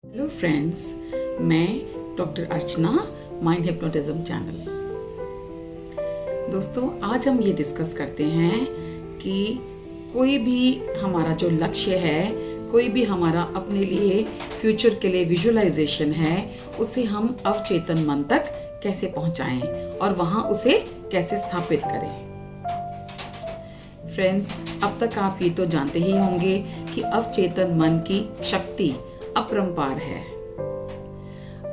Hello friends, मैं doctor अर्चना, mind hypnotism channel. दोस्तों, आज हम ये डिस्कस करते हैं कि कोई भी हमारा जो लक्ष्य है, कोई भी हमारा अपने लिए फ्यूचर के लिए विजुअलाइजेशन है, उसे हम अवचेतन मन तक कैसे पहुंचाएं और वहां उसे कैसे स्थापित करें। फ्रेंड्स, अब तक आप ये तो जानते ही होंगे कि अवचेतन मन की शक्ति अपरंपार है।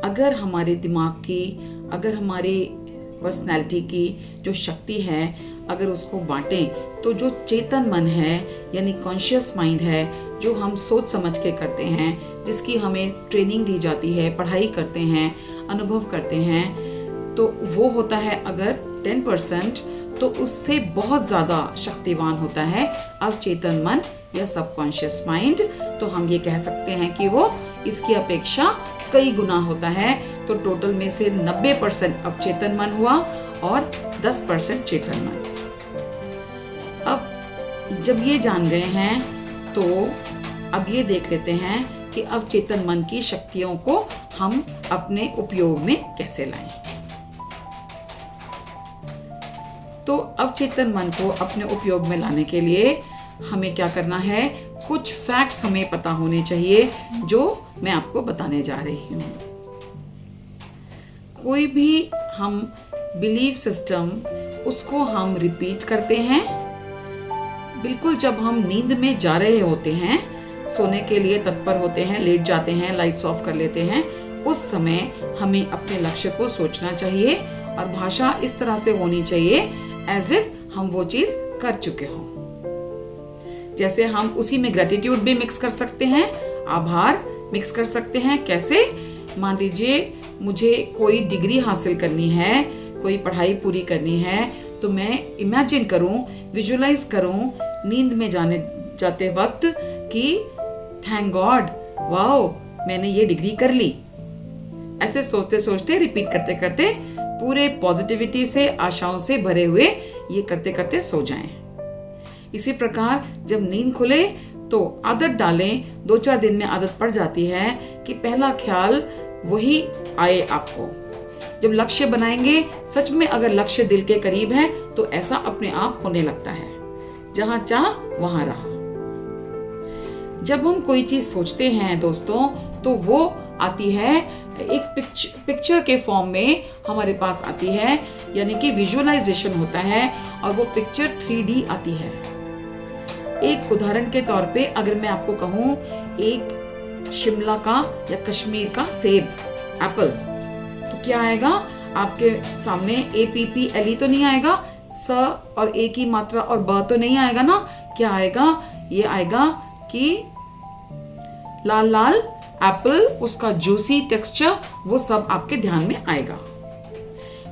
अगर हमारे दिमाग की, अगर हमारी पर्सनैलिटी की जो शक्ति है, अगर उसको बांटें तो जो चेतन मन है यानी कॉन्शियस माइंड है, जो हम सोच समझ के करते हैं, जिसकी हमें ट्रेनिंग दी जाती है, पढ़ाई करते हैं, अनुभव करते हैं, तो वो होता है अगर 10%, तो उससे बहुत ज़्यादा शक्तिवान होता है अवचेतन मन या सबकॉन्शियस माइंड। तो हम ये कह सकते हैं कि वो इसकी अपेक्षा कई गुना होता है। तो टोटल में से 90% अवचेतन मन हुआ और 10% चेतन मन। अब जब ये जान गए हैं तो अब ये देख लेते हैं कि अवचेतन मन की शक्तियों को हम अपने उपयोग में कैसे लाएं। तो अवचेतन मन को अपने उपयोग में लाने के लिए हमें क्या करना है, कुछ फैक्ट्स हमें पता होने चाहिए जो मैं आपको बताने जा रही हूँ। कोई भी हम बिलीफ सिस्टम, उसको हम रिपीट करते हैं। बिल्कुल जब हम नींद में जा रहे होते हैं, सोने के लिए तत्पर होते हैं, लेट जाते हैं, लाइट्स ऑफ कर लेते हैं, उस समय हमें अपने लक्ष्य को सोचना चाहिए और भाषा इस तरह से होनी चाहिए एज इफ हम वो चीज कर चुके हों। जैसे हम उसी में ग्रेटिट्यूड भी मिक्स कर सकते हैं, आभार मिक्स कर सकते हैं। कैसे? मान लीजिए मुझे कोई डिग्री हासिल करनी है, कोई पढ़ाई पूरी करनी है, तो मैं इमेजिन करूं, विजुअलाइज करूं नींद में जाते वक्त कि थैंक गॉड, वाओ, मैंने ये डिग्री कर ली। ऐसे सोचते सोचते, रिपीट करते करते, पूरे पॉजिटिविटी से, आशाओं से भरे हुए ये करते करते सो जाएं। इसी प्रकार जब नींद खुले तो आदत डालें। 2-4 दिन में आदत पड़ जाती है कि पहला ख्याल वही आए आपको। जब लक्ष्य बनाएंगे, सच में अगर लक्ष्य दिल के करीब है तो ऐसा अपने आप होने लगता है, जहां चाह वहां रहा। जब हम कोई चीज सोचते हैं दोस्तों, तो वो आती है एक पिक्चर के फॉर्म में हमारे पास आती है, यानी कि विजुअलाइजेशन होता है और वो पिक्चर 3D आती है। एक उदाहरण के तौर पे अगर मैं आपको कहूँ, एक शिमला का या कश्मीर का सेब, एप्पल, तो क्या आएगा आपके सामने? APPLE तो नहीं आएगा, स और ए की मात्रा और ब तो नहीं आएगा ना। क्या आएगा? ये आएगा कि लाल लाल एप्पल, उसका जूसी टेक्सचर, वो सब आपके ध्यान में आएगा।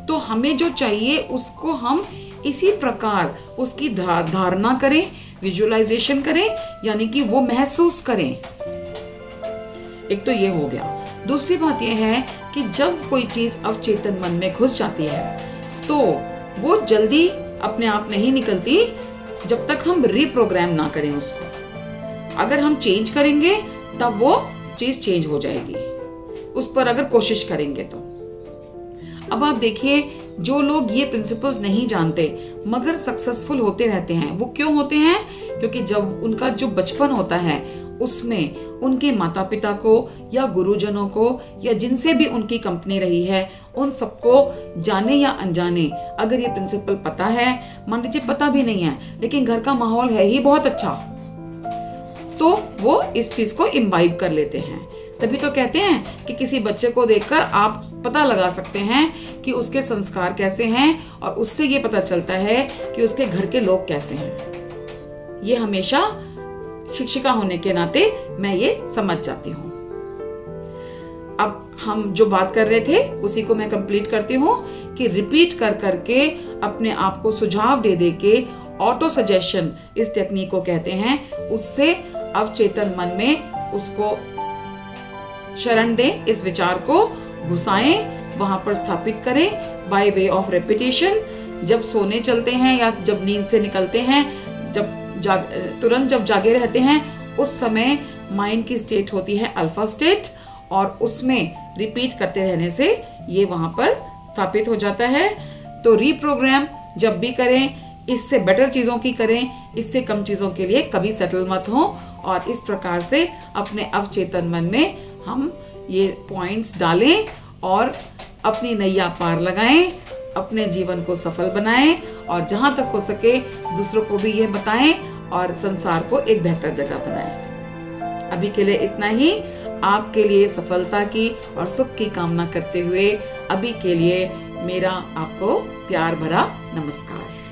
तो हमें जो चाहिए उसको हम इसी प्रकार उसकी धारणा करें, विजुअलाइजेशन करें, यानी कि वो महसूस करें। एक तो ये हो गया। दूसरी बात यह है कि जब कोई चीज अवचेतन मन में घुस जाती है तो वो जल्दी अपने आप नहीं निकलती जब तक हम रिप्रोग्राम ना करें उसको। अगर हम चेंज करेंगे तब वो चीज चेंज हो जाएगी, उस पर अगर कोशिश करेंगे तो। अब आप देखिए, जो लोग ये प्रिंसिपल्स नहीं जानते मगर सक्सेसफुल होते रहते हैं, वो क्यों होते हैं? क्योंकि जब उनका जो बचपन होता है उसमें उनके माता पिता को या गुरुजनों को या जिनसे भी उनकी कंपनी रही है, उन सबको जाने या अनजाने अगर ये प्रिंसिपल पता है, मान लीजिए पता भी नहीं है लेकिन घर का माहौल है ही बहुत अच्छा, तो वो इस चीज को इम्बाइब कर लेते हैं। तभी तो कहते हैं कि किसी बच्चे को देखकर आप पता लगा सकते हैं कि उसके संस्कार कैसे हैं और उससे ये पता चलता है कि उसके घर के लोग कैसे हैं। ये हमेशा शिक्षिका होने के नाते मैं ये समझ जाती हूँ। अब हम जो बात कर रहे थे उसी को मैं कंप्लीट करती हूँ कि रिपीट कर करके अपने आप को सुझाव दे दे के, ऑटो सजेशन इस टेक्निक को कहते हैं, उससे अवचेतन मन में उसको शरण दें, इस विचार को घुसाएं, वहां पर स्थापित करें बाय वे ऑफ रेपिटेशन। जब सोने चलते हैं या जब नींद से निकलते हैं, तुरंत जब जागे रहते हैं, उस समय माइंड की स्टेट होती है अल्फा स्टेट और उसमें रिपीट करते रहने से ये वहाँ पर स्थापित हो जाता है। तो रीप्रोग्राम जब भी करें, इससे बेटर चीज़ों की करें, इससे कम चीज़ों के लिए कभी सेटल मत हो। और इस प्रकार से अपने अवचेतन मन में हम ये पॉइंट्स डालें और अपनी नैया पार लगाएं, अपने जीवन को सफल बनाएं और जहाँ तक हो सके दूसरों को भी ये बताएं और संसार को एक बेहतर जगह बनाएं। अभी के लिए इतना ही। आपके लिए सफलता की और सुख की कामना करते हुए अभी के लिए मेरा आपको प्यार भरा नमस्कार।